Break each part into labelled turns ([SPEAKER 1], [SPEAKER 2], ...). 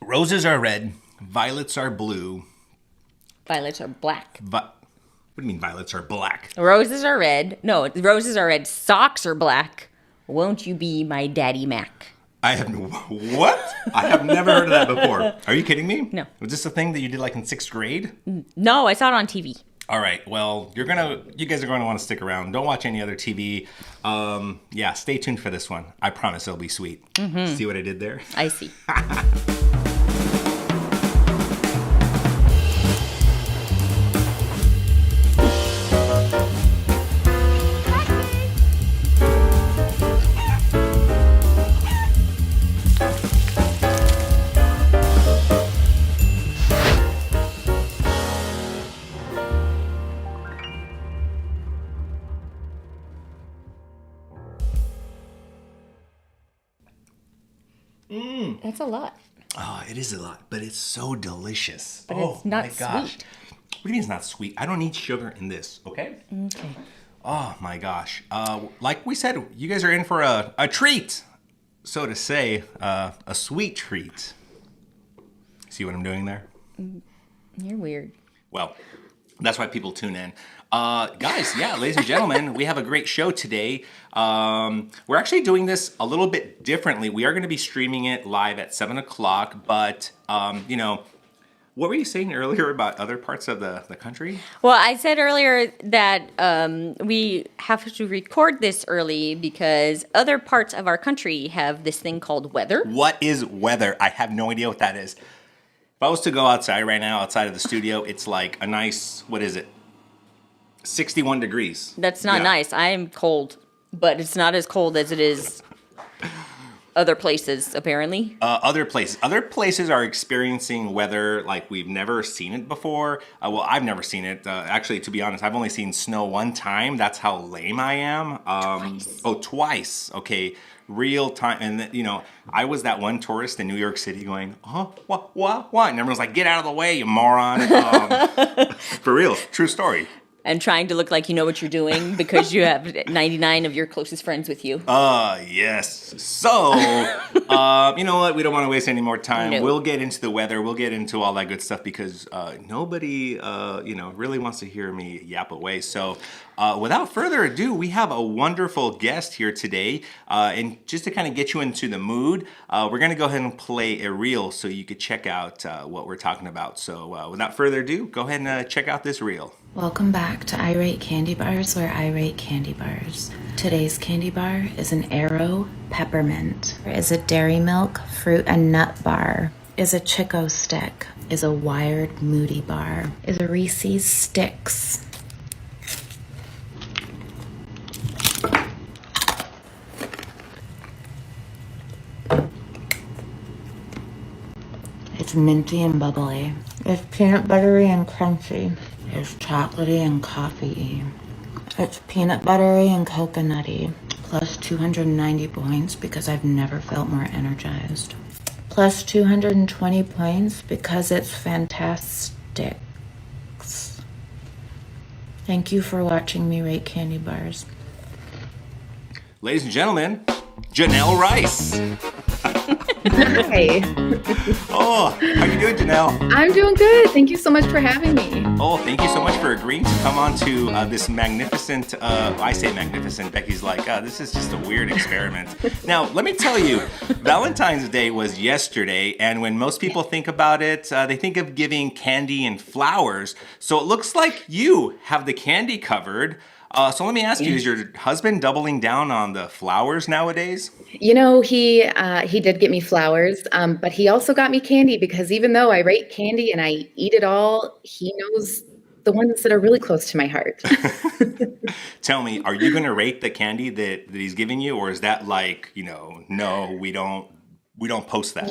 [SPEAKER 1] Roses are red, violets are blue.
[SPEAKER 2] Violets are black.
[SPEAKER 1] What do you mean violets are black?
[SPEAKER 2] Roses are red. No, roses are red. Socks are black. Won't you be my daddy Mac?
[SPEAKER 1] I have what? I have never heard of that before. Are you kidding me?
[SPEAKER 2] No.
[SPEAKER 1] Was this a thing that you did like in 6th grade?
[SPEAKER 2] No, I saw it on TV.
[SPEAKER 1] All right. Well, you guys are going to want to stick around. Don't watch any other TV. Yeah, stay tuned for this one. I promise it'll be sweet. Mm-hmm. See what I did there?
[SPEAKER 2] I see. That's a lot.
[SPEAKER 1] Oh, it is a lot, but it's so delicious.
[SPEAKER 2] But it's not sweet.
[SPEAKER 1] What do you mean it's not sweet? I don't need sugar in this, okay?
[SPEAKER 2] Okay.
[SPEAKER 1] Oh my gosh. Like we said, you guys are in for a treat, so to say, a sweet treat. See what I'm doing there?
[SPEAKER 2] You're weird.
[SPEAKER 1] Well, that's why people tune in. Guys, yeah, ladies and gentlemen, we have a great show today. We're actually doing this a little bit differently. We are going to be streaming it live at 7 o'clock, but, what were you saying earlier about other parts of the country?
[SPEAKER 2] Well, I said earlier that we have to record this early because other parts of our country have this thing called weather.
[SPEAKER 1] What is weather? I have no idea what that is. If I was to go outside right now, outside of the studio, it's like a nice, what is it? 61 degrees.
[SPEAKER 2] That's not nice. I am cold, but it's not as cold as it is other places, apparently.
[SPEAKER 1] Other places are experiencing weather like we've never seen it before. Well, I've never seen it. Actually, to be honest, I've only seen snow one time. That's how lame I am.
[SPEAKER 2] Twice.
[SPEAKER 1] Oh, twice. Okay, real time. And I was that one tourist in New York City going, what? And everyone's like, get out of the way, you moron. For real, true story.
[SPEAKER 2] And trying to look like you know what you're doing because you have 99 of your closest friends with you.
[SPEAKER 1] Yes. So, you know what? We don't want to waste any more time.
[SPEAKER 2] No.
[SPEAKER 1] We'll get into the weather. We'll get into all that good stuff because nobody, really wants to hear me yap away. So, without further ado, we have a wonderful guest here today. And just to kind of get you into the mood, we're going to go ahead and play a reel so you could check out what we're talking about. So, without further ado, go ahead and check out this reel.
[SPEAKER 3] Welcome back to I Rate Candy Bars, where I rate candy bars. Today's candy bar is an Aero Peppermint, is a Dairy Milk Fruit and Nut Bar, is a Chico Stick, is a Wired Moody Bar, is a Reese's Sticks. It's minty and bubbly. It's peanut buttery and crunchy. It's chocolatey and coffee-y. It's peanut buttery and coconutty. Plus 290 points because I've never felt more energized. Plus 220 points because it's fantastic. Thank you for watching me rate candy bars.
[SPEAKER 1] Ladies and gentlemen, Janelle Rice.
[SPEAKER 4] Hi.
[SPEAKER 1] Oh, how you doing, Janelle?
[SPEAKER 4] I'm doing good. Thank you so much for having me.
[SPEAKER 1] Oh, thank you so much for agreeing to come on to this magnificent, I say magnificent, Becky's like, this is just a weird experiment. Now, let me tell you, Valentine's Day was yesterday, and when most people think about it, they think of giving candy and flowers. So it looks like you have the candy covered. So let me ask you, is your husband doubling down on the flowers nowadays?
[SPEAKER 4] You know, he did get me flowers, but he also got me candy because even though I rate candy and I eat it all, he knows the ones that are really close to my heart.
[SPEAKER 1] Tell me, are you going to rate the candy that he's giving you, or is that like, no, we don't post that?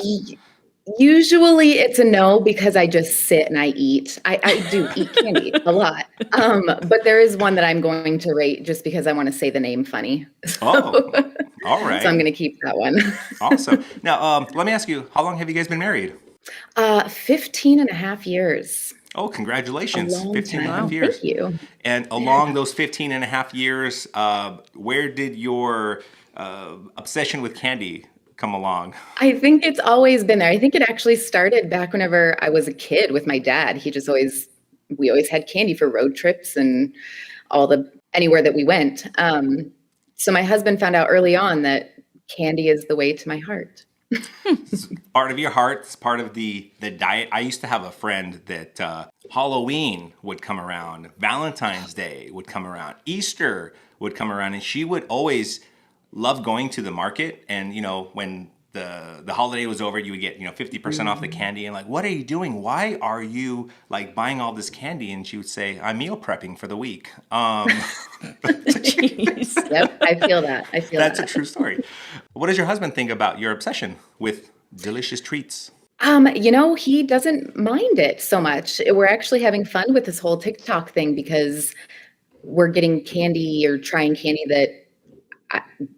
[SPEAKER 4] Usually it's a no because I just sit and I eat. I do eat candy a lot. But there is one that I'm going to rate just because I want to say the name funny.
[SPEAKER 1] Oh, all right.
[SPEAKER 4] So I'm going to keep that one.
[SPEAKER 1] Awesome. Now, let me ask you, how long have you guys been married?
[SPEAKER 4] 15 and a half years.
[SPEAKER 1] Oh, congratulations. 15 and a half
[SPEAKER 4] Wow,
[SPEAKER 1] years.
[SPEAKER 4] thank you.
[SPEAKER 1] And along those 15 and a half years, where did your obsession with candy come along?
[SPEAKER 4] I think it's always been there. I think it actually started back whenever I was a kid with my dad. We always had candy for road trips and anywhere that we went. So my husband found out early on that candy is the way to my heart.
[SPEAKER 1] Part of your heart, it's part of the diet. I used to have a friend that Halloween would come around, Valentine's Day would come around, Easter would come around, and she would always love going to the market. And, when the holiday was over, you would get, 50% off the candy. And like, what are you doing? Why are you like buying all this candy? And she would say, I'm meal prepping for the week.
[SPEAKER 2] Jeez.
[SPEAKER 4] Yep, I feel that.
[SPEAKER 1] That's a true story. What does your husband think about your obsession with delicious treats?
[SPEAKER 4] He doesn't mind it so much. We're actually having fun with this whole TikTok thing because we're getting candy or trying candy that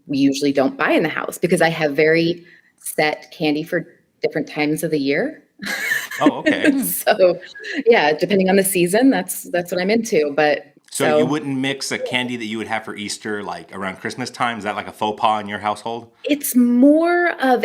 [SPEAKER 4] we usually don't buy in the house because I have very set candy for different times of the year.
[SPEAKER 1] Oh, okay.
[SPEAKER 4] So, yeah, depending on the season, that's what I'm into. But
[SPEAKER 1] so you wouldn't mix a candy that you would have for Easter like around Christmas time? Is that like a faux pas in your household?
[SPEAKER 4] It's more of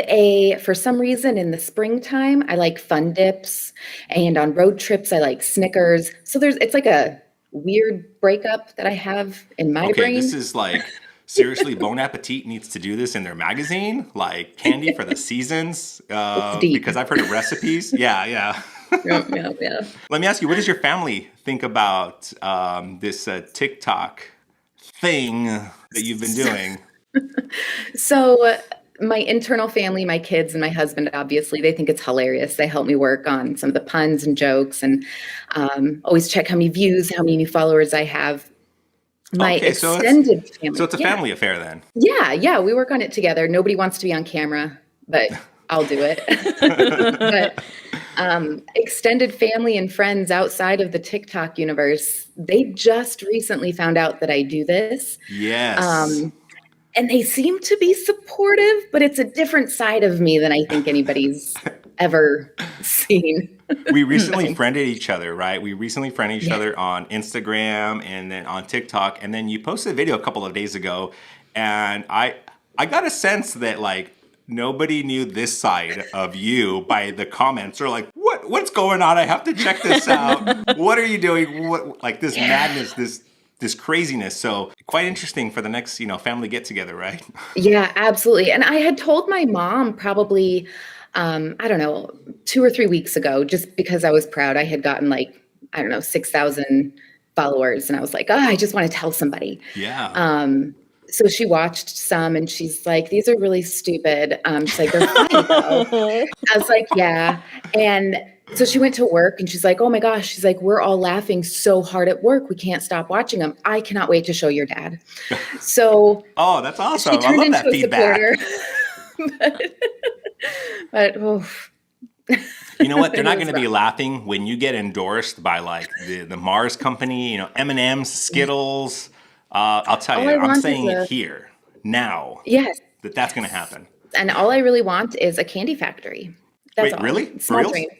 [SPEAKER 4] for some reason in the springtime, I like Fun Dips, and on road trips, I like Snickers. So it's like a weird breakup that I have in my brain.
[SPEAKER 1] This is like, seriously, Bon Appetit needs to do this in their magazine, like candy for the seasons, because I've heard of recipes. Yeah.
[SPEAKER 4] Yeah.
[SPEAKER 1] Let me ask you, what does your family think about this TikTok thing that you've been doing?
[SPEAKER 4] So my internal family, my kids and my husband, obviously, they think it's hilarious. They help me work on some of the puns and jokes and always check how many views, how many new followers I have. My extended family.
[SPEAKER 1] So it's a family affair then?
[SPEAKER 4] Yeah. We work on it together. Nobody wants to be on camera, but I'll do it. But extended family and friends outside of the TikTok universe, they just recently found out that I do this.
[SPEAKER 1] Yes.
[SPEAKER 4] And they seem to be supportive, but it's a different side of me than I think anybody's ever seen.
[SPEAKER 1] We recently friended each other, right? We recently friended each other on Instagram and then on TikTok. And then you posted a video a couple of days ago. And I got a sense that like nobody knew this side of you by the comments. They're like, what's going on? I have to check this out. What are you doing? What, like this madness, this craziness. So quite interesting for the next, family get together, right?
[SPEAKER 4] Yeah, absolutely. And I had told my mom probably, I don't know, 2 or 3 weeks ago, just because I was proud. I had gotten 6,000 followers. And I was like, I just want to tell somebody.
[SPEAKER 1] Yeah.
[SPEAKER 4] So she watched some and she's like, these are really stupid. She's like, they're funny though. I was like, yeah. And so she went to work and she's like, oh my gosh. She's like, we're all laughing so hard at work. We can't stop watching them. I cannot wait to show your dad. So
[SPEAKER 1] oh, that's awesome.
[SPEAKER 4] I love
[SPEAKER 1] that feedback.
[SPEAKER 4] But
[SPEAKER 1] you know what? They're not going to be laughing when you get endorsed by like the Mars company, M&M's, Skittles. I'll tell you, I'm saying it here now.
[SPEAKER 4] Yes.
[SPEAKER 1] That's going to happen.
[SPEAKER 4] And all I really want is a candy factory. That's
[SPEAKER 1] Wait,
[SPEAKER 4] all.
[SPEAKER 1] really?
[SPEAKER 4] Small dreams.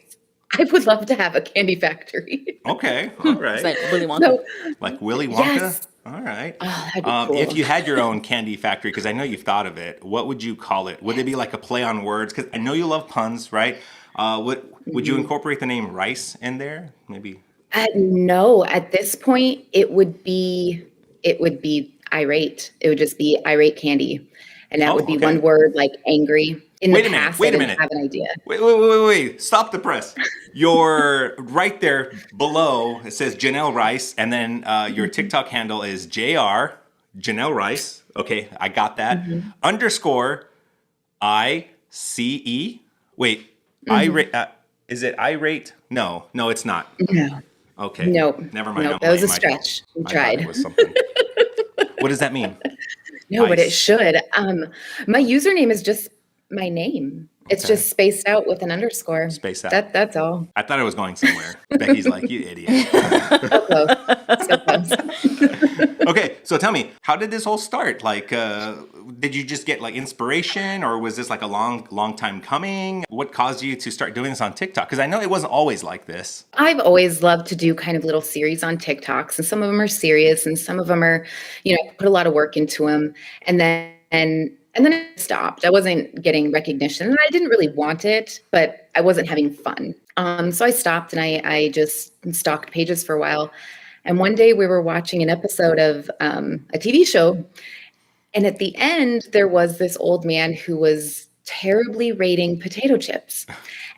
[SPEAKER 4] I would love to have a candy factory.
[SPEAKER 1] Okay. All right.
[SPEAKER 2] Is that Willy Wonka?
[SPEAKER 1] Like Willy Wonka?
[SPEAKER 4] Yes.
[SPEAKER 1] All right.
[SPEAKER 4] Oh, that'd be cool.
[SPEAKER 1] If you had your own candy factory, because I know you've thought of it, what would you call it? Would it be like a play on words? Because I know you love puns, right? Would you incorporate the name Rice in there? Maybe.
[SPEAKER 4] No, at this point, it would be irate. It would just be irate candy. And that would be one word, like angry.
[SPEAKER 1] Wait a minute.
[SPEAKER 4] I didn't have an idea.
[SPEAKER 1] Wait. Stop the press. You're right there below. It says Janelle Rice. And then your TikTok handle is Janelle Rice. Okay, I got that. _ ICE. Wait, irate. Is it irate? No, it's not.
[SPEAKER 4] No.
[SPEAKER 1] Okay.
[SPEAKER 4] Nope.
[SPEAKER 1] Never mind.
[SPEAKER 4] Nope. That was a stretch. We tried.
[SPEAKER 1] It was something. What does that mean?
[SPEAKER 4] No, but it should. My username is just my name. It's just spaced out with an underscore.
[SPEAKER 1] Spaced out.
[SPEAKER 4] That's all.
[SPEAKER 1] I thought it was going somewhere. Becky's like, you idiot.
[SPEAKER 4] So close. So close.
[SPEAKER 1] Okay, so tell me, how did this all start? Like, did you just get like inspiration, or was this like a long time coming? What caused you to start doing this on TikTok? Because I know it wasn't always like this.
[SPEAKER 4] I've always loved to do kind of little series on TikToks, and some of them are serious, and some of them are, put a lot of work into them. And then And then it stopped. I wasn't getting recognition, and I didn't really want it, but I wasn't having fun. So I stopped, and I just stalked pages for a while. And one day we were watching an episode of a TV show, and at the end there was this old man who was terribly rating potato chips.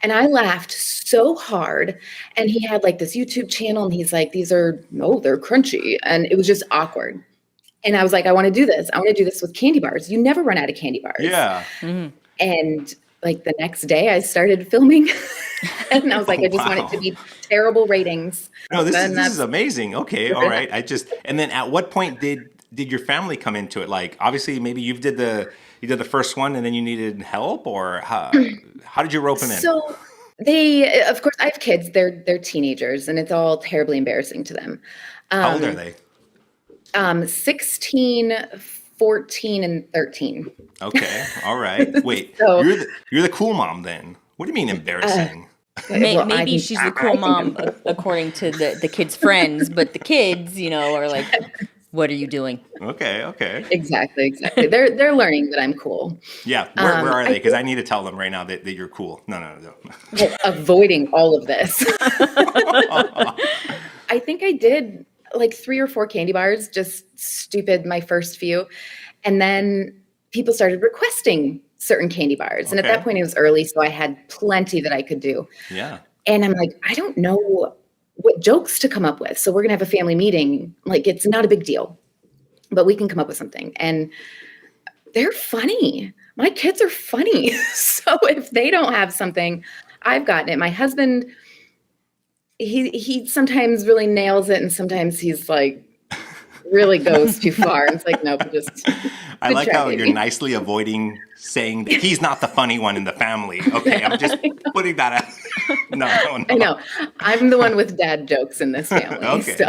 [SPEAKER 4] And I laughed so hard. And he had like this YouTube channel, and he's like, these are, no, they're crunchy. And it was just awkward. And I was like, I want to do this. I want to do this with candy bars. You never run out of candy bars.
[SPEAKER 1] Yeah.
[SPEAKER 4] And like the next day I started filming and I was like, I just want it to be terrible ratings.
[SPEAKER 1] No, this is amazing. Okay. All right. And then at what point did your family come into it? Like, obviously maybe you did the first one and then you needed help, or how did you rope them in?
[SPEAKER 4] So of course I have kids, they're teenagers, and it's all terribly embarrassing to them.
[SPEAKER 1] How old are they?
[SPEAKER 4] 16, 14, and 13.
[SPEAKER 1] Okay. All right. Wait,
[SPEAKER 4] So-
[SPEAKER 1] you're the cool mom then. What do you mean embarrassing?
[SPEAKER 4] Well,
[SPEAKER 2] Maybe she's the cool mom according to the kids' friends, but the kids, are like, what are you doing?
[SPEAKER 1] Okay.
[SPEAKER 4] Exactly. They're learning that I'm cool.
[SPEAKER 1] Yeah. Where are they? Because I need to tell them right now that you're cool. No.
[SPEAKER 4] Well, avoiding all of this. I think I did like 3 or 4 candy bars, just stupid, my first few. And then people started requesting certain candy bars. And at that point it was early, so I had plenty that I could do.
[SPEAKER 1] Yeah.
[SPEAKER 4] And I'm like, I don't know what jokes to come up with. So we're going to have a family meeting. Like, it's not a big deal, but we can come up with something. And they're funny. My kids are funny. So if they don't have something, I've gotten it. My husband, he sometimes really nails it, and sometimes he's like really goes too far. And it's like, nope, just
[SPEAKER 1] I like
[SPEAKER 4] try,
[SPEAKER 1] how
[SPEAKER 4] baby.
[SPEAKER 1] you're nicely avoiding saying that he's not the funny one in the family. Okay, I'm just putting that out. No.
[SPEAKER 4] I know. I'm the one with dad jokes in this family.
[SPEAKER 1] Okay.
[SPEAKER 4] So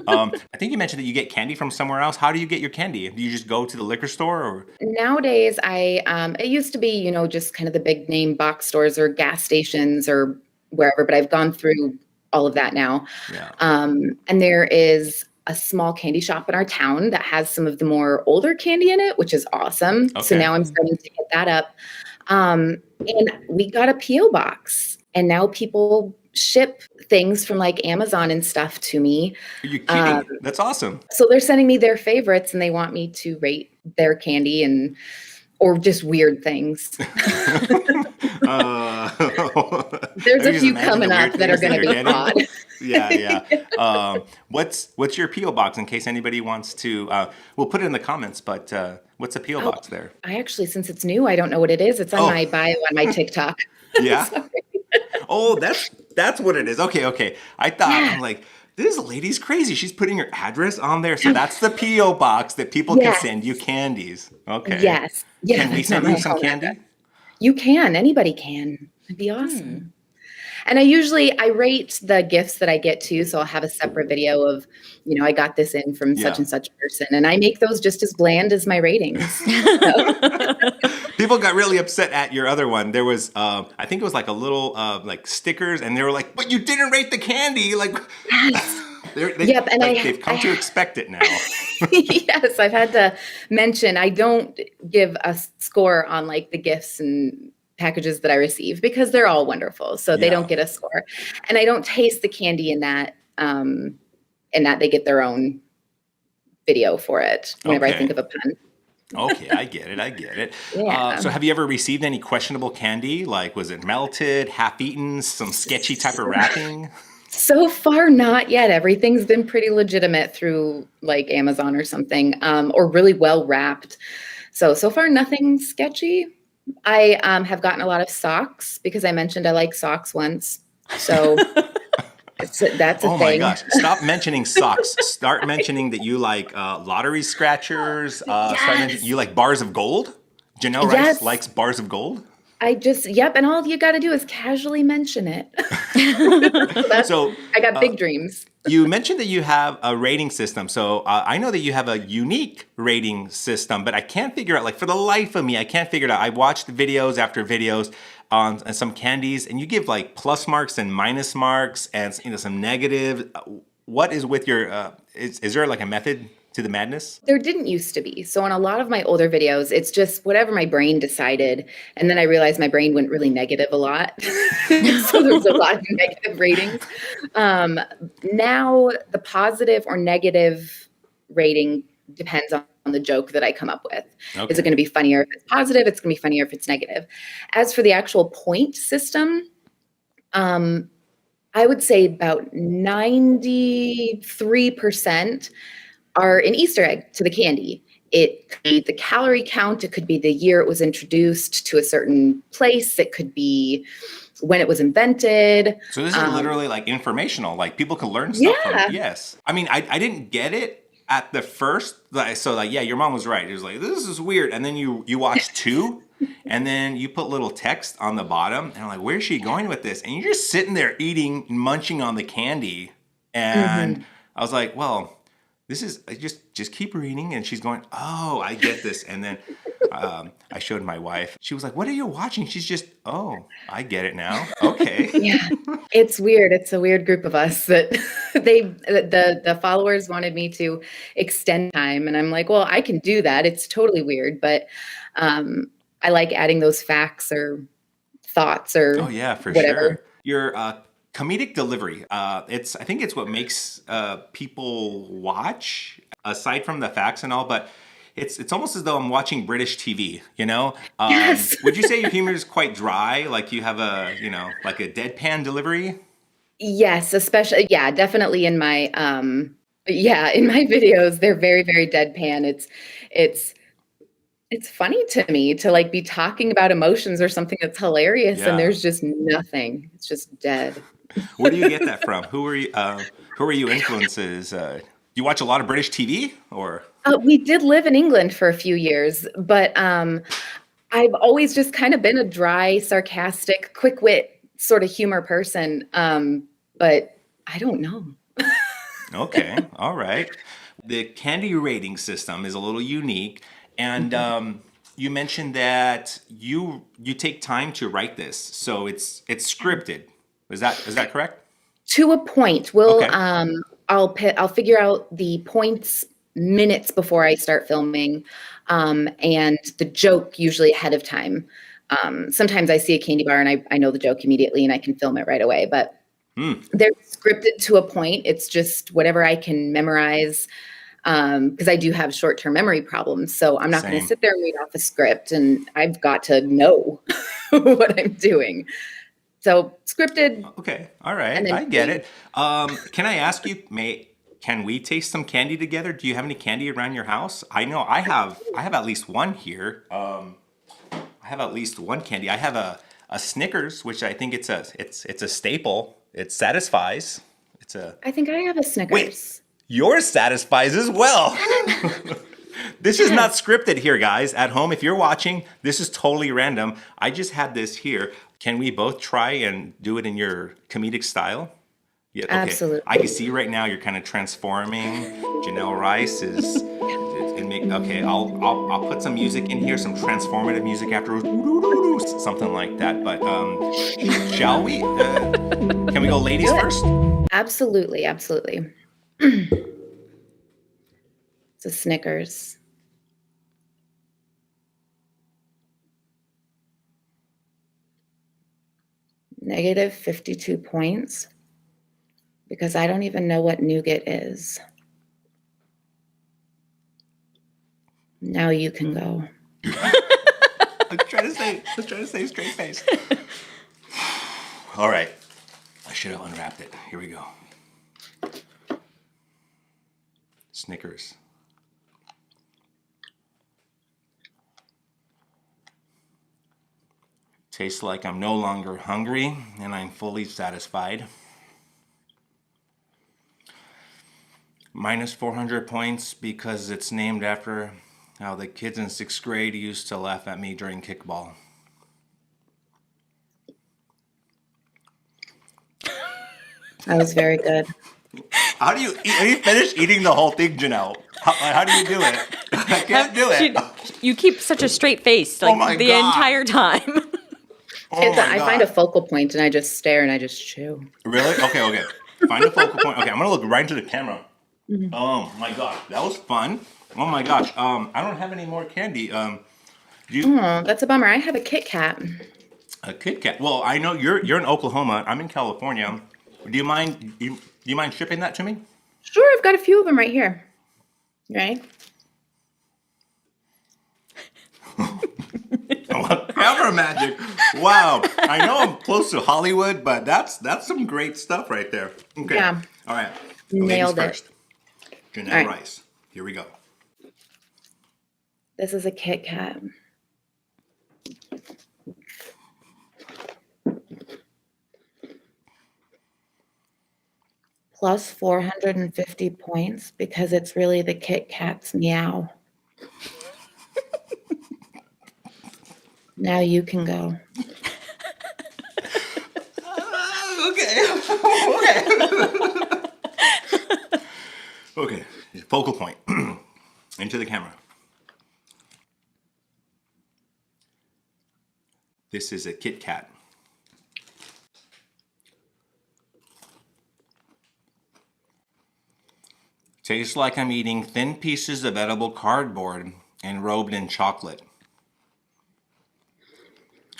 [SPEAKER 1] I think you mentioned that you get candy from somewhere else. How do you get your candy? Do you just go to the liquor store, or?
[SPEAKER 4] nowadays it used to be, just kind of the big name box stores or gas stations or wherever, but I've gone through all of that now.
[SPEAKER 1] Yeah.
[SPEAKER 4] And there is a small candy shop in our town that has some of the more older candy in it, which is awesome.
[SPEAKER 1] Okay.
[SPEAKER 4] So now I'm starting to hit that up. And we got a P.O. box, and now people ship things from like Amazon and stuff to me.
[SPEAKER 1] Are you kidding? That's awesome.
[SPEAKER 4] So they're sending me their favorites, and they want me to rate their candy or just weird things. There's a few coming up that are going to be odd.
[SPEAKER 1] Yeah. What's your P.O. box, in case anybody wants to? We'll put it in the comments, but what's a P.O. box there?
[SPEAKER 4] I actually, since it's new, I don't know what it is. It's on my bio on my TikTok.
[SPEAKER 1] Yeah. Oh, that's what it is. Okay. I thought, I'm like, this lady's crazy. She's putting her address on there. So that's the P.O. box that people can send you candies. Okay.
[SPEAKER 4] Yes.
[SPEAKER 1] Can we send you some candy?
[SPEAKER 4] You can. Anybody can. It'd be awesome. And I rate the gifts that I get too. So I'll have a separate video of, I got this in from such and such person. And I make those just as bland as my ratings.
[SPEAKER 1] People got really upset at your other one. There was, I think it was like a little, like stickers, and they were like, but you didn't rate the candy. Like, they've come to expect it now.
[SPEAKER 4] Yes, I've had to mention, I don't give a score on like the gifts and packages that I receive, because they're all wonderful. So they don't get a score. And I don't taste the candy in that they get their own video for it whenever I think of a pun.
[SPEAKER 1] Okay, I get it.
[SPEAKER 4] Yeah.
[SPEAKER 1] So have you ever received any questionable candy? Like, was it melted, half-eaten, some sketchy type of wrapping?
[SPEAKER 4] So far, not yet. Everything's been pretty legitimate through like Amazon or something, or really well wrapped. So far, nothing sketchy. I have gotten a lot of socks, because I mentioned I like socks once. So that's a thing.
[SPEAKER 1] Oh my gosh. Stop mentioning socks. Start mentioning that you like lottery scratchers. You like bars of gold. Janelle Rice likes bars of gold.
[SPEAKER 4] And all you got to do is casually mention it. So I got big dreams.
[SPEAKER 1] You mentioned that you have a rating system. So I know that you have a unique rating system, but I can't figure out, like, for the life of me, I can't figure it out. I watched videos after videos on some candies, and you give like plus marks and minus marks and some negative. What is with your, is there like a method to the madness?
[SPEAKER 4] There didn't used to be. So on a lot of my older videos, it's just whatever my brain decided. And then I realized my brain went really negative a lot. So there's a lot of negative ratings. Now the positive or negative rating depends on the joke that I come up with.
[SPEAKER 1] Okay.
[SPEAKER 4] Is it going to be funnier if it's positive? It's going to be funnier if it's negative. As for the actual point system, I would say about 93% are an Easter egg to the candy. It could be the calorie count. It could be the year it was introduced to a certain place. It could be when it was invented.
[SPEAKER 1] So this is literally like informational. Like people can learn stuff from it. Yes. I mean, I didn't get it at the first. So like, yeah, your mom was right. It was like, this is weird. And then you watch 2 and then you put little text on the bottom. And I'm like, where's she going with this? And you're just sitting there eating, munching on the candy. And I was like, well, this is just keep reading. And she's going, oh, I get this. And then I showed my wife. She was like, what are you watching? She's just, oh, I get it now. Okay.
[SPEAKER 4] Yeah, it's weird. It's a weird group of us that the followers wanted me to extend time. And I'm like, well, I can do that. It's totally weird. But I like adding those facts or thoughts or
[SPEAKER 1] oh yeah, for
[SPEAKER 4] whatever.
[SPEAKER 1] sure. Your comedic delivery. I think it's what makes people watch, aside from the facts and all. But it's almost as though I'm watching British TV. You know?
[SPEAKER 4] Yes.
[SPEAKER 1] Would you say your humor is quite dry? Like you have a like a deadpan delivery?
[SPEAKER 4] Yes, especially, yeah, definitely in my in my videos, they're very, very deadpan. It's funny to me to like be talking about emotions or something that's hilarious
[SPEAKER 1] Yeah.
[SPEAKER 4] and there's just nothing. It's just dead.
[SPEAKER 1] Where do you get that from? Who are you influences? Do you watch a lot of British TV or?
[SPEAKER 4] We did live in England for a few years, but I've always just kind of been a dry, sarcastic, quick wit sort of humor person. But I don't know.
[SPEAKER 1] Okay, all right. The candy rating system is a little unique, and you mentioned that you take time to write this, so it's scripted. Is that correct?
[SPEAKER 4] To a point. We'll
[SPEAKER 1] Okay.
[SPEAKER 4] I'll figure out the points minutes before I start filming, and the joke usually ahead of time. Sometimes I see a candy bar and I know the joke immediately and I can film it right away, but they're scripted to a point. It's just whatever I can memorize, because I do have short-term memory problems. So I'm not going to
[SPEAKER 1] Same.
[SPEAKER 4] sit there and read off a script, and I've got to know what I'm doing. So scripted.
[SPEAKER 1] Okay, all right,
[SPEAKER 4] And then
[SPEAKER 1] I get it. Can I ask you, can we taste some candy together? Do you have any candy around your house? I know I have at least one here. I have at least one candy. I have a Snickers, which I think it's a staple. It satisfies.
[SPEAKER 4] I think I have a Snickers.
[SPEAKER 1] Wait, yours satisfies as well. This is not scripted here, guys. At home, if you're watching, this is totally random. I just had this here. Can we both try and do it in your comedic style? Yeah, okay.
[SPEAKER 4] Absolutely.
[SPEAKER 1] I can see right now you're kind of transforming. Janelle Rice is. Okay, I'll put some music in here, some transformative music afterwards, something like that. But shall we? Can we go ladies first?
[SPEAKER 4] Absolutely, absolutely. It's a Snickers. Negative 52 points because I don't even know what nougat is. Now you can go.
[SPEAKER 1] Let's try to stay straight face. All right. I should have unwrapped it. Here we go. Snickers. Tastes like I'm no longer hungry and I'm fully satisfied. Minus 400 points because it's named after how the kids in 6th grade used to laugh at me during kickball.
[SPEAKER 4] That was very good.
[SPEAKER 1] How do you finish eating the whole thing, Janelle? How do you do it? I can't do it.
[SPEAKER 2] You keep such a straight face like
[SPEAKER 1] my
[SPEAKER 2] the
[SPEAKER 1] God.
[SPEAKER 2] entire time.
[SPEAKER 4] I find a focal point and I just stare and I just chew.
[SPEAKER 1] Really? Okay. Find a focal point. Okay, I'm gonna look right into the camera. Oh my gosh, that was fun. Oh my gosh. I don't have any more candy. Do you
[SPEAKER 4] Oh, that's a bummer. I have a Kit Kat.
[SPEAKER 1] a Kit Kat? Well, I know you're in Oklahoma. I'm in California. Do you mind shipping that to me?
[SPEAKER 4] Sure, I've got a few of them right here. Right?
[SPEAKER 1] Camera magic. Wow. I know I'm close to Hollywood, but that's some great stuff right there. Okay.
[SPEAKER 4] Yeah.
[SPEAKER 1] All right.
[SPEAKER 4] Nailed it.
[SPEAKER 1] Ladies first. Janelle
[SPEAKER 4] All right.
[SPEAKER 1] Rice. Here we go.
[SPEAKER 4] This is a Kit Kat. Plus 450 points because it's really the Kit Kat's meow. Now you can go.
[SPEAKER 1] Okay. Okay. Focal point. Into the camera. This is a Kit Kat. Tastes like I'm eating thin pieces of edible cardboard enrobed in chocolate.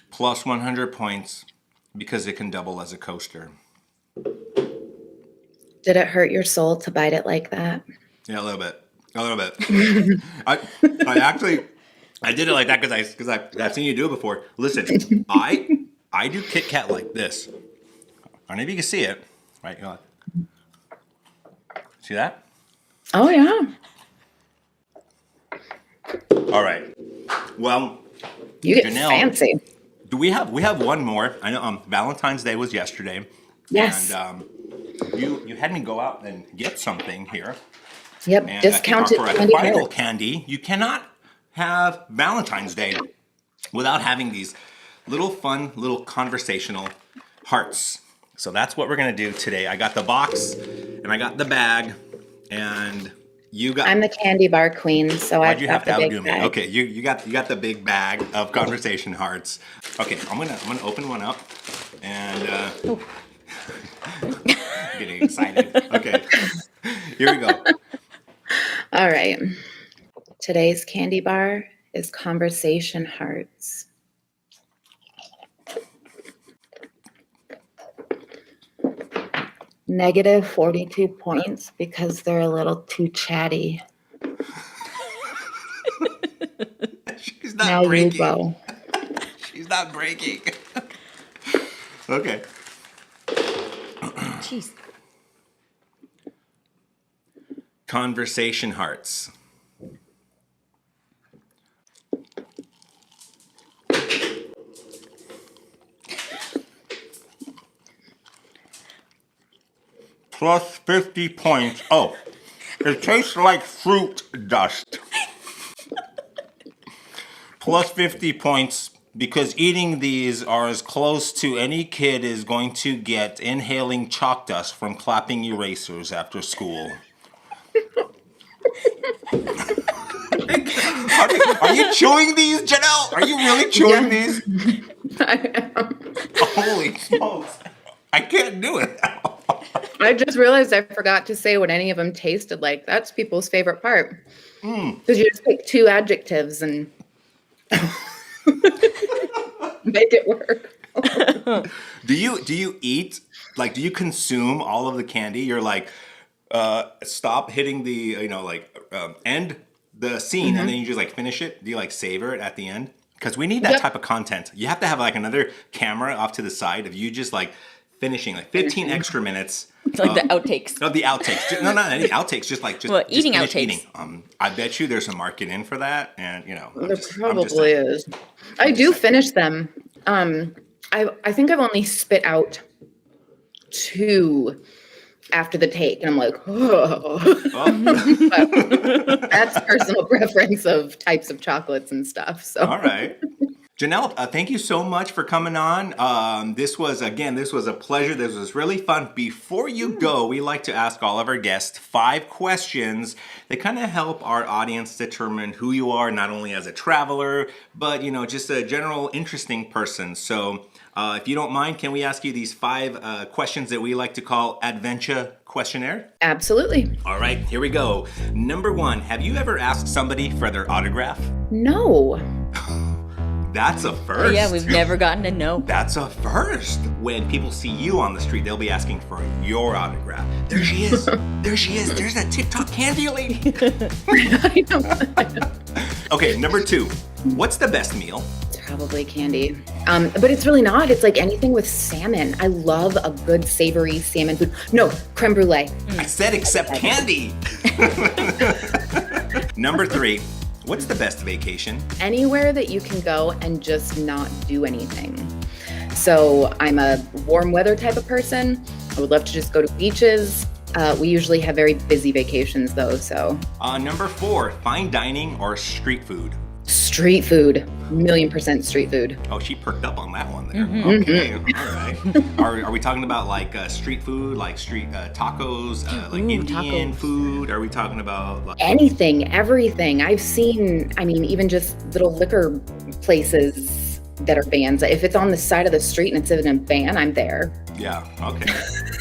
[SPEAKER 1] Plus 100 points because it can double as a coaster.
[SPEAKER 4] Did it hurt your soul to bite it like that?
[SPEAKER 1] Yeah, a little bit. A little bit. I did it like that because I've seen you do it before. Listen, I do Kit Kat like this. I don't know if you can see it. Right? You're like, see that?
[SPEAKER 4] Oh, yeah.
[SPEAKER 1] All right. Well,
[SPEAKER 4] You get
[SPEAKER 1] Janelle,
[SPEAKER 4] fancy.
[SPEAKER 1] do we have one more? I know Valentine's Day was yesterday.
[SPEAKER 4] Yes.
[SPEAKER 1] And you had me go out and get something here.
[SPEAKER 4] Yep.
[SPEAKER 1] And
[SPEAKER 4] Discounted
[SPEAKER 1] for a
[SPEAKER 4] candy
[SPEAKER 1] final
[SPEAKER 4] bar.
[SPEAKER 1] candy, you cannot have Valentine's Day without having these little fun, little conversational hearts. So that's what we're gonna do today. I got the box and I got the bag, and you got.
[SPEAKER 4] I'm the candy bar queen, so
[SPEAKER 1] Why'd
[SPEAKER 4] I've
[SPEAKER 1] you
[SPEAKER 4] got
[SPEAKER 1] have
[SPEAKER 4] the
[SPEAKER 1] to
[SPEAKER 4] big
[SPEAKER 1] outdo me?
[SPEAKER 4] bag.
[SPEAKER 1] Okay, you got the big bag of conversation hearts. Okay, I'm gonna open one up and getting excited. Okay, here we go.
[SPEAKER 4] All right. Today's candy bar is conversation hearts. Negative 42 points because they're a little too chatty.
[SPEAKER 1] She's not
[SPEAKER 4] Now you
[SPEAKER 1] breaking.
[SPEAKER 4] go.
[SPEAKER 1] She's not breaking. Okay.
[SPEAKER 2] Jeez.
[SPEAKER 1] Conversation hearts. Plus 50 points. Oh, it tastes like fruit dust. Plus 50 points because eating these are as close to any kid is going to get inhaling chalk dust from clapping erasers after school. Are you chewing these, Janelle? Are you really chewing these? Holy smokes. I can't do it.
[SPEAKER 4] I just realized I forgot to say what any of them tasted like. That's people's favorite part. Because you just pick two adjectives and make it work.
[SPEAKER 1] Do you eat, like, do you consume all of the candy? You're like, stop hitting the, end the scene and then you just like finish it? Do you like savor it at the end? Because we need that
[SPEAKER 4] Yep.
[SPEAKER 1] type of content. You have to have like another camera off to the side of you just like finishing like 15 extra minutes.
[SPEAKER 2] It's like the outtakes.
[SPEAKER 1] No, the outtakes. No, not any outtakes. Just
[SPEAKER 2] Well, eating
[SPEAKER 1] finish
[SPEAKER 2] outtakes.
[SPEAKER 1] I bet you there's a market in for that, and
[SPEAKER 4] There probably is. I do finish them. I think I've only spit out two after the take, and I'm like, oh. But that's personal preference of types of chocolates and stuff. So
[SPEAKER 1] All right, Janelle, thank you so much for coming on. This was a pleasure. This was really fun. Before you go, we like to ask all of our guests 5 questions that kind of help our audience determine who you are, not only as a traveler, but, just a general interesting person. So if you don't mind, can we ask you these 5 questions that we like to call Advencha questionnaire?
[SPEAKER 4] Absolutely.
[SPEAKER 1] All right, here we go. Number 1, have you ever asked somebody for their autograph?
[SPEAKER 4] No.
[SPEAKER 1] That's a first.
[SPEAKER 2] Yeah, we've never gotten to know.
[SPEAKER 1] That's a first. When people see you on the street, they'll be asking for your autograph. There she is. There she is. There's that TikTok candy lady.
[SPEAKER 4] I know.
[SPEAKER 1] Okay, number 2. What's the best meal?
[SPEAKER 4] It's probably candy. But it's really not. It's like anything with salmon. I love a good savory salmon food. No, creme brulee.
[SPEAKER 1] I said except candy. Number 3. What's the best vacation?
[SPEAKER 4] Anywhere that you can go and just not do anything. So I'm a warm weather type of person. I would love to just go to beaches. We usually have very busy vacations though, so.
[SPEAKER 1] Number 4, fine dining or street food?
[SPEAKER 4] Street food, 1,000,000% street food.
[SPEAKER 1] Oh, she perked up on that one there. Okay, all right. Are we talking about like street food, like street tacos, like Indian
[SPEAKER 2] tacos.
[SPEAKER 1] food? Are we talking about like...
[SPEAKER 4] Anything, everything. I've seen, even just little liquor places that are vans. If it's on the side of the street and it's in a van, I'm there.
[SPEAKER 1] Yeah, okay.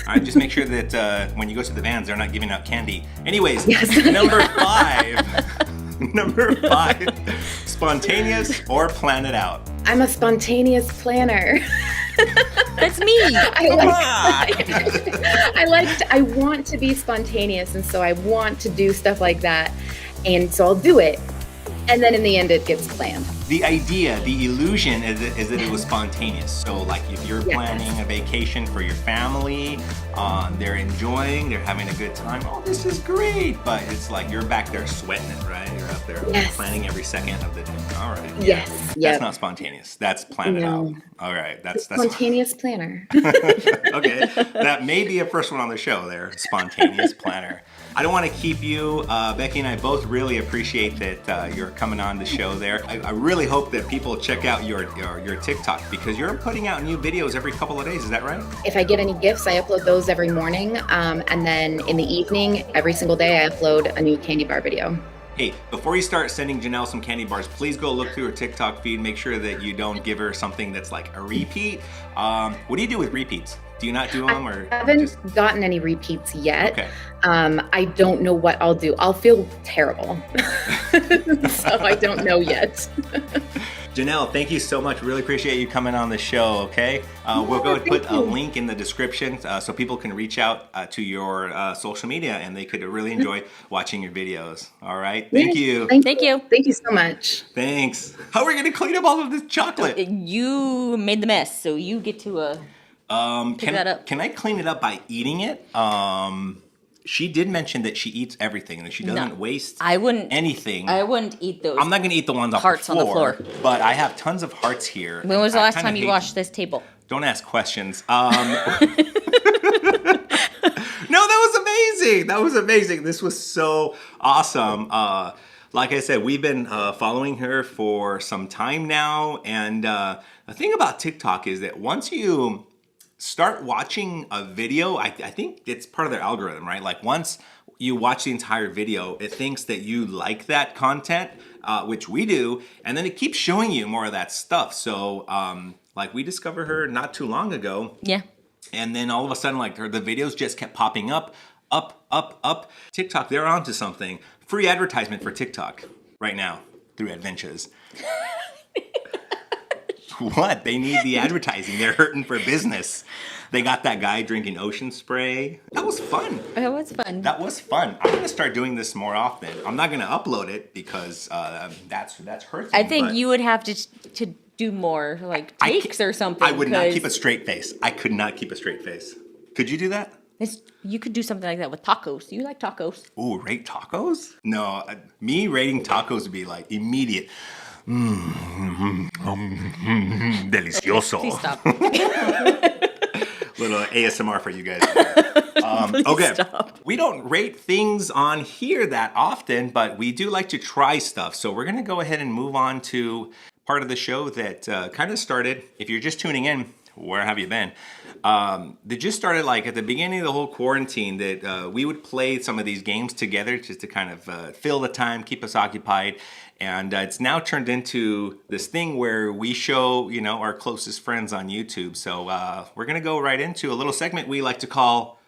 [SPEAKER 1] All right, just make sure that when you go to the vans, they're not giving out candy. Anyways,
[SPEAKER 4] Yes.
[SPEAKER 1] Number 5. Number 5, spontaneous or plan it out?
[SPEAKER 4] I'm a spontaneous planner.
[SPEAKER 2] That's me.
[SPEAKER 4] I want to be spontaneous, and so I want to do stuff like that, and so I'll do it, and then in the end it gets planned.
[SPEAKER 1] The idea, the illusion is that it was spontaneous. So like if you're planning a vacation for your family, they're enjoying, they're having a good time. Oh, this is great. But it's like you're back there sweating it, right? You're up there planning every second of the day. All right.
[SPEAKER 4] Yes.
[SPEAKER 1] That's not spontaneous. That's planned it out. All right. That's
[SPEAKER 4] Spontaneous planner.
[SPEAKER 1] Okay. That may be a first one on the show there. Spontaneous planner. I don't want to keep you. Becky and I both really appreciate that you're coming on the show there. I really hope that people check out your TikTok because you're putting out new videos every couple of days. Is that right?
[SPEAKER 4] If I get any gifts, I upload those every morning. And then in the evening, every single day, I upload a new candy bar video.
[SPEAKER 1] Hey, before you start sending Janelle some candy bars, please go look through her TikTok feed. Make sure that you don't give her something that's like a repeat. What do you do with repeats? Do you not do them or?
[SPEAKER 4] I haven't gotten any repeats yet.
[SPEAKER 1] Okay.
[SPEAKER 4] I don't know what I'll do. I'll feel terrible. So I don't know yet.
[SPEAKER 1] Janelle, thank you so much. Really appreciate you coming on the show, okay? We'll go and put a link in the description so people can reach out to your social media and they could really enjoy watching your videos. All right? Thank you.
[SPEAKER 2] Thank you.
[SPEAKER 4] Thank you so much.
[SPEAKER 1] Thanks. How are we going to clean up all of this chocolate?
[SPEAKER 2] You made the mess, so you get to pick that up.
[SPEAKER 1] Can I clean it up by eating it? She did mention that she eats everything and that she doesn't waste anything.
[SPEAKER 2] I wouldn't eat those.
[SPEAKER 1] I'm not going to eat the ones off
[SPEAKER 2] hearts
[SPEAKER 1] the
[SPEAKER 2] on the
[SPEAKER 1] floor,
[SPEAKER 2] floor.
[SPEAKER 1] but I have tons of hearts here.
[SPEAKER 2] When was the
[SPEAKER 1] I
[SPEAKER 2] last
[SPEAKER 1] kinda
[SPEAKER 2] time you
[SPEAKER 1] hate-
[SPEAKER 2] washed this table?
[SPEAKER 1] Don't ask questions. No, that was amazing. That was amazing. This was so awesome. Like I said, we've been following her for some time now. And the thing about TikTok is that once you start watching a video, I think it's part of their algorithm, right? Like once you watch the entire video, it thinks that you like that content, which we do, and then it keeps showing you more of that stuff. So like we discovered her not too long ago.
[SPEAKER 2] Yeah.
[SPEAKER 1] And then all of a sudden, like the videos just kept popping up. TikTok, they're onto something. Free advertisement for TikTok right now through Advenchas. What? They need the advertising. They're hurting for business. They got that guy drinking ocean spray. That was fun.
[SPEAKER 2] It was fun.
[SPEAKER 1] That was fun. I'm going to start doing this more often. I'm not going to upload it because that's her thing.
[SPEAKER 2] I think you would have to do more like takes or something.
[SPEAKER 1] I would not keep a straight face. I could not keep a straight face. Could you do that?
[SPEAKER 2] You could do something like that with tacos. Do you like tacos?
[SPEAKER 1] Ooh, rate tacos? No, me rating tacos would be like immediate. Delicioso.
[SPEAKER 2] Please stop.
[SPEAKER 1] Little ASMR for you guys. Okay.
[SPEAKER 2] Stop.
[SPEAKER 1] We don't rate things on here that often, but we do like to try stuff. So we're going to go ahead and move on to part of the show that kind of started. If you're just tuning in, where have you been? They just started like at the beginning of the whole quarantine that we would play some of these games together just to kind of fill the time, keep us occupied. And it's now turned into this thing where we show, our closest friends on YouTube. So we're going to go right into a little segment we like to call...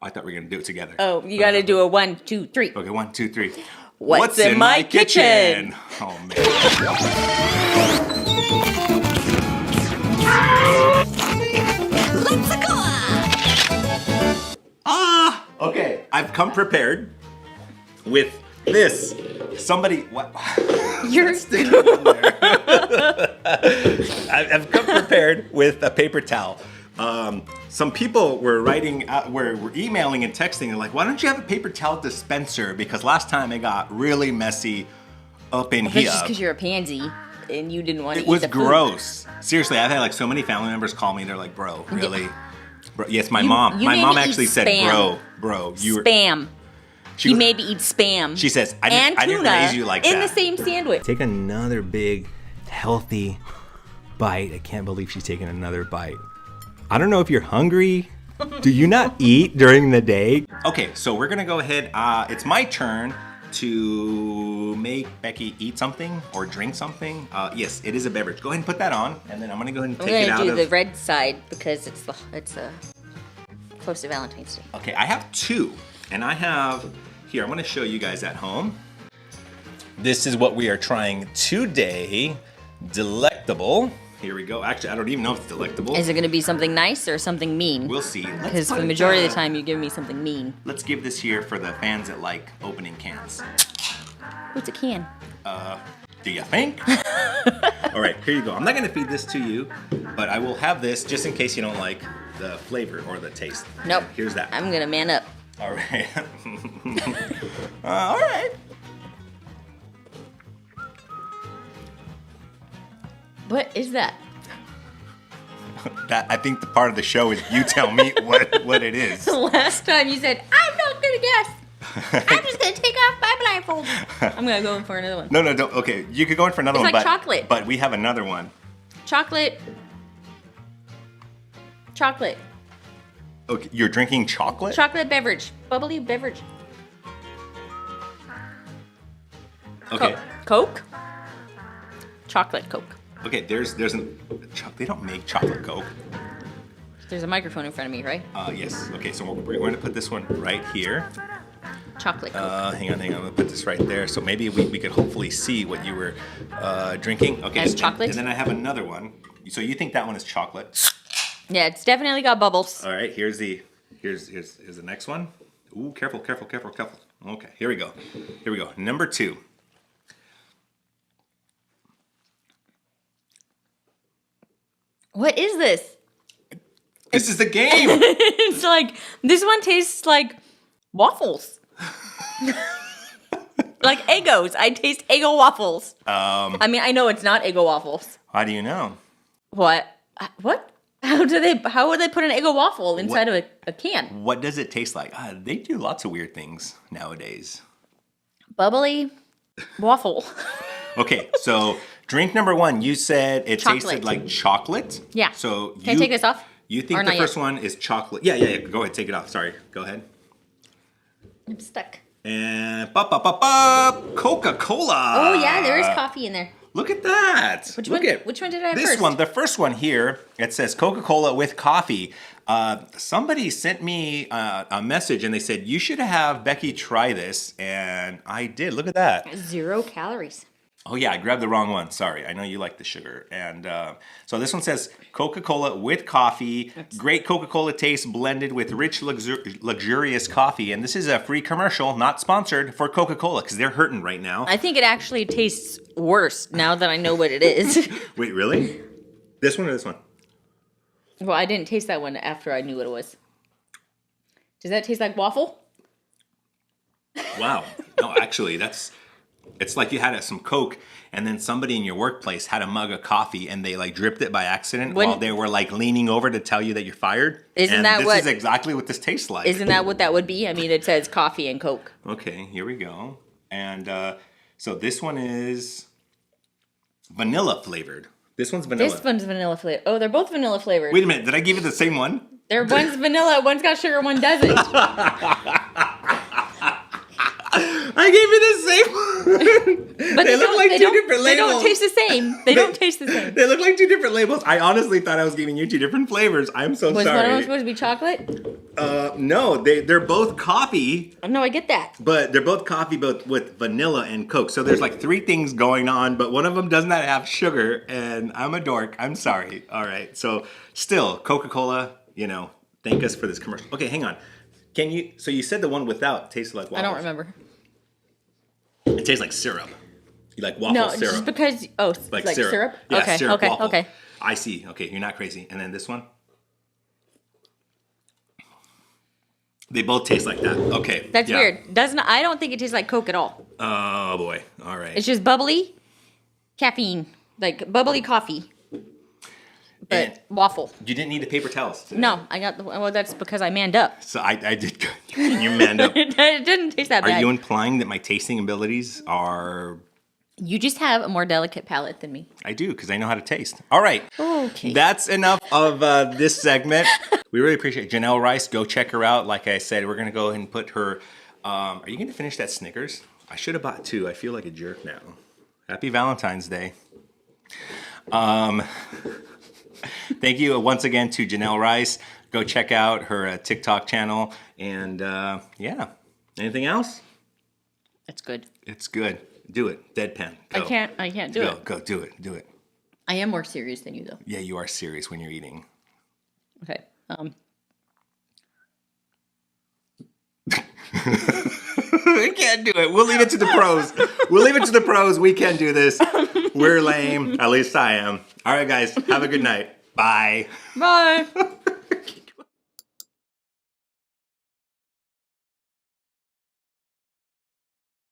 [SPEAKER 1] I thought we were going to do it together.
[SPEAKER 2] Oh, you got to do a 1, 2, 3.
[SPEAKER 1] Okay, 1, 2, 3.
[SPEAKER 2] What's in my kitchen?
[SPEAKER 1] Oh, man.
[SPEAKER 2] Let's go!
[SPEAKER 1] Okay, I've come prepared with this. Somebody, what?
[SPEAKER 2] You're
[SPEAKER 1] Stick it in there. I've come prepared with a paper towel. Some people were were emailing and texting. They're like, "Why don't you have a paper towel dispenser?" Because last time it got really messy up in here.
[SPEAKER 2] That's just because you're a pansy and you didn't want to eat
[SPEAKER 1] It was
[SPEAKER 2] the
[SPEAKER 1] gross. Seriously, I've had like so many family members call me. They're like, "Bro, really?" Bro, yes, my mom.
[SPEAKER 2] you
[SPEAKER 1] My
[SPEAKER 2] made
[SPEAKER 1] mom
[SPEAKER 2] me eat
[SPEAKER 1] actually said,
[SPEAKER 2] spam.
[SPEAKER 1] "Bro,
[SPEAKER 2] food.
[SPEAKER 1] you were."
[SPEAKER 2] Spam.
[SPEAKER 1] She
[SPEAKER 2] You
[SPEAKER 1] was-
[SPEAKER 2] made me eat spam.
[SPEAKER 1] She says, I
[SPEAKER 2] and
[SPEAKER 1] didn't
[SPEAKER 2] tuna
[SPEAKER 1] raise you like
[SPEAKER 2] in
[SPEAKER 1] that.
[SPEAKER 2] the same sandwich.
[SPEAKER 1] Take another big, healthy bite. I can't believe she's taking another bite. I don't know if you're hungry. Do you not eat during the day? Okay, so we're gonna go ahead. It's my turn to make Becky eat something or drink something. Yes, it is a beverage. Go ahead and put that on, and then I'm gonna go ahead and
[SPEAKER 2] I'm
[SPEAKER 1] take it
[SPEAKER 2] gonna
[SPEAKER 1] out
[SPEAKER 2] do
[SPEAKER 1] of.
[SPEAKER 2] the red side because it's close to Valentine's Day.
[SPEAKER 1] Okay, I have two, and I have here. I'm gonna show you guys at home. This is what we are trying today. Delectable. Here we go. Actually, I don't even know if it's delectable.
[SPEAKER 2] Is it gonna be something nice or something mean?
[SPEAKER 1] We'll see. Let's
[SPEAKER 2] Because
[SPEAKER 1] put
[SPEAKER 2] the
[SPEAKER 1] it,
[SPEAKER 2] majority of the time you give me something mean.
[SPEAKER 1] Let's give this here for the fans that like opening cans.
[SPEAKER 2] What's a can?
[SPEAKER 1] Do you think? All right, here you go. I'm not gonna feed this to you, but I will have this just in case you don't like the flavor or the taste.
[SPEAKER 2] Nope.
[SPEAKER 1] Here's that.
[SPEAKER 2] I'm gonna man up.
[SPEAKER 1] All right. All right.
[SPEAKER 2] What is that?
[SPEAKER 1] That I think the part of the show is you tell me what it is.
[SPEAKER 2] The last time you said, I'm not gonna guess. I'm just gonna take off my blindfold. I'm gonna go in for another one.
[SPEAKER 1] No, don't. Okay, you could go in for another
[SPEAKER 2] It's
[SPEAKER 1] one.
[SPEAKER 2] like
[SPEAKER 1] but,
[SPEAKER 2] chocolate.
[SPEAKER 1] But we have another one.
[SPEAKER 2] Chocolate. Chocolate.
[SPEAKER 1] Okay, you're drinking chocolate?
[SPEAKER 2] Chocolate beverage. Bubbly beverage.
[SPEAKER 1] Okay.
[SPEAKER 2] Coke? Chocolate Coke.
[SPEAKER 1] Okay, there's they don't make chocolate Coke.
[SPEAKER 2] There's a microphone in front of me, right?
[SPEAKER 1] Yes. Okay, so we're going to put this one right here.
[SPEAKER 2] Chocolate Coke.
[SPEAKER 1] Hang on. I'm gonna put this right there. So maybe we could hopefully see what you were drinking. Okay.
[SPEAKER 2] As chocolate?
[SPEAKER 1] And then I have another one. So you think that one is chocolate?
[SPEAKER 2] Yeah, it's definitely got bubbles.
[SPEAKER 1] All right. Here's the next one. Ooh, careful. Okay, here we go. Number 2.
[SPEAKER 2] What is this?
[SPEAKER 1] This is the game.
[SPEAKER 2] It's like, this one tastes like waffles. Like Eggos. I taste Eggo waffles. I mean, I know it's not Eggo waffles.
[SPEAKER 1] How do you know?
[SPEAKER 2] What? What? How would they put an Eggo waffle inside of a can?
[SPEAKER 1] What does it taste like? They do lots of weird things nowadays.
[SPEAKER 2] Bubbly waffle.
[SPEAKER 1] Okay, so drink number 1, you said it
[SPEAKER 2] Chocolate.
[SPEAKER 1] tasted like chocolate.
[SPEAKER 2] Yeah.
[SPEAKER 1] So
[SPEAKER 2] Can I take this off?
[SPEAKER 1] You think
[SPEAKER 2] Or
[SPEAKER 1] the
[SPEAKER 2] not
[SPEAKER 1] first
[SPEAKER 2] yet?
[SPEAKER 1] one is chocolate? Yeah. Go ahead, take it off. Sorry. Go ahead.
[SPEAKER 2] I'm stuck.
[SPEAKER 1] And Coca-Cola.
[SPEAKER 2] Oh yeah, there is coffee in there.
[SPEAKER 1] Look at that.
[SPEAKER 2] Which
[SPEAKER 1] Look
[SPEAKER 2] one?
[SPEAKER 1] at
[SPEAKER 2] Which one did I have
[SPEAKER 1] this
[SPEAKER 2] first?
[SPEAKER 1] one. The first one here. It says Coca-Cola with coffee. Somebody sent me a message and they said you should have Becky try this, and I did. Look at that.
[SPEAKER 2] 0 calories.
[SPEAKER 1] Oh yeah, I grabbed the wrong one. Sorry. I know you like the sugar. And so this one says Coca-Cola with coffee. Great Coca-Cola taste blended with rich, luxurious coffee. And this is a free commercial, not sponsored, for Coca-Cola because they're hurting right now.
[SPEAKER 2] I think it actually tastes worse now that I know what it is.
[SPEAKER 1] Wait, really? This one or this one?
[SPEAKER 2] Well, I didn't taste that one after I knew what it was. Does that taste like waffle?
[SPEAKER 1] Wow. No, actually, it's like you had some Coke and then somebody in your workplace had a mug of coffee and they like dripped it by accident while they were like leaning over to tell you that you're fired.
[SPEAKER 2] Isn't
[SPEAKER 1] and
[SPEAKER 2] that
[SPEAKER 1] this
[SPEAKER 2] what-
[SPEAKER 1] is exactly what this tastes like.
[SPEAKER 2] Isn't that what that would be? I mean, it says coffee and Coke.
[SPEAKER 1] Okay, here we go. And so this one is vanilla flavored. This one's vanilla.
[SPEAKER 2] This one's vanilla flavored. Oh, they're both vanilla flavored.
[SPEAKER 1] Wait a minute. Did I give you the same one?
[SPEAKER 2] One's vanilla, one's got sugar, one doesn't.
[SPEAKER 1] I gave you the same one.
[SPEAKER 2] But
[SPEAKER 1] they look like two different labels.
[SPEAKER 2] They don't taste the same. They don't taste the same.
[SPEAKER 1] They look like two different labels. I honestly thought I was giving you two different flavors. I'm so
[SPEAKER 2] Was
[SPEAKER 1] sorry.
[SPEAKER 2] one of them supposed to be chocolate?
[SPEAKER 1] No, they're both coffee.
[SPEAKER 2] No, I get that.
[SPEAKER 1] But they're both coffee, but with vanilla and Coke. So there's like three things going on, but one of them does not have sugar, and I'm a dork. I'm sorry. All right. So still, Coca-Cola, thank us for this commercial. Okay, hang on. So you said the one without tasted like waffles.
[SPEAKER 2] I don't remember.
[SPEAKER 1] It tastes like syrup. You like waffle syrup.
[SPEAKER 2] No, just because, like syrup?
[SPEAKER 1] Yeah,
[SPEAKER 2] okay,
[SPEAKER 1] syrup
[SPEAKER 2] okay,
[SPEAKER 1] waffle.
[SPEAKER 2] okay.
[SPEAKER 1] I see. Okay, you're not crazy. And then this one? They both taste like that. Okay.
[SPEAKER 2] That's weird. I don't think it tastes like Coke at all.
[SPEAKER 1] Oh, boy. All right.
[SPEAKER 2] It's just bubbly caffeine, like bubbly coffee. But
[SPEAKER 1] And
[SPEAKER 2] waffle.
[SPEAKER 1] You didn't need the paper towels today.
[SPEAKER 2] No, I got well, that's because I manned up.
[SPEAKER 1] So I did good. You manned up.
[SPEAKER 2] It didn't taste that bad.
[SPEAKER 1] Are you implying that my tasting abilities are...
[SPEAKER 2] You just have a more delicate palate than me.
[SPEAKER 1] I do, because I know how to taste. All right.
[SPEAKER 2] Okay.
[SPEAKER 1] That's enough of this segment. We really appreciate Janelle Rice. Go check her out. Like I said, we're going to go ahead and put her... are you going to finish that Snickers? I should have bought two. I feel like a jerk now. Happy Valentine's Day. Thank you once again to Janelle Rice. Go check out her TikTok channel. And yeah. Anything else?
[SPEAKER 2] It's good.
[SPEAKER 1] It's good. Do it. Deadpan. Go.
[SPEAKER 2] I can't do it.
[SPEAKER 1] Go. Do it. Do it.
[SPEAKER 2] I am more serious than you, though.
[SPEAKER 1] Yeah, you are serious when you're eating.
[SPEAKER 2] Okay.
[SPEAKER 1] We can't do it. We'll leave it to the pros. We can do this. We're lame. At least I am. All right, guys. Have a good night. Bye.
[SPEAKER 2] Bye.